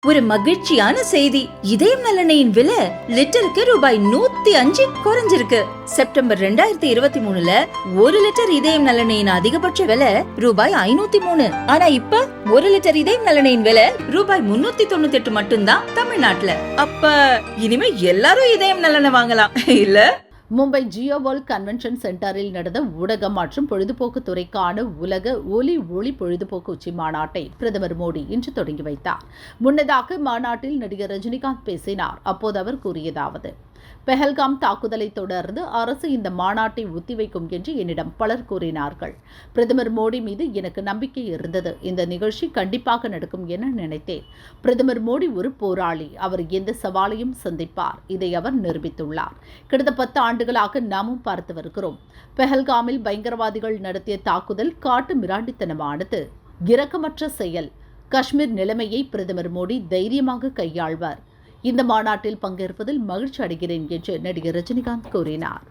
ஒரு மகிழ்ச்சியான செய்தி. இதயம் நலனையின் விலை லிட்டருக்கு ரூபாய் 105 குறைஞ்சிருக்கு. செப்டம்பர் 2023ல 1 லிட்டர் இதயம் நலனையின் அதிகபட்ச விலை ரூபாய் 503. ஆனா இப்ப 1 லிட்டர் இதயம் நலனையின் விலை ரூபாய் 398 மட்டும்தான் தமிழ்நாட்டுல. அப்ப இனிமே எல்லாரும் இதயம் நலனை வாங்கலாம் இல்ல? மும்பை ஜியோ வேர்ல்ட் கன்வென்ஷன் சென்டரில் நடந்த ஊடகம் மற்றும் பொழுதுபோக்கு துறைக்கான உலக ஒளி பொழுதுபோக்கு உச்சி மாநாட்டை பிரதமர் மோடி இன்று தொடங்கி வைத்தார். முன்னதாக மாநாட்டில் நடிகர் ரஜினிகாந்த் பேசினார். அப்போது அவர் கூறியதாவது: பெஹல்காம் தாக்குதலை தொடர்ந்து அரசு இந்த மாநாட்டை ஒத்திவைக்கும் என்று என்னிடம் பலர் கூறினார்கள். பிரதமர் மோடி மீது எனக்கு நம்பிக்கை இருந்தது. இந்த நிகழ்ச்சி கண்டிப்பாக நடக்கும் என நினைத்தேன். பிரதமர் மோடி ஒரு போராளி. அவர் எந்த சவாலையும் சந்திப்பார். இதை அவர் நிரூபித்துள்ளார். கடந்த 10 ஆண்டுகளாக நாமும் பார்த்து வருகிறோம். பெஹல்காமில் பயங்கரவாதிகள் நடத்திய தாக்குதல் காட்டு மிராண்டித்தனமானது, இரக்கமற்ற செயல். காஷ்மீர் நிலைமையை பிரதமர் மோடி தைரியமாக கையாள்வார். இந்த மாநாட்டில் பங்கேற்பதில் மகிழ்ச்சி அடைகிறேன் என்று நடிகர் ரஜினிகாந்த் கூறினார்.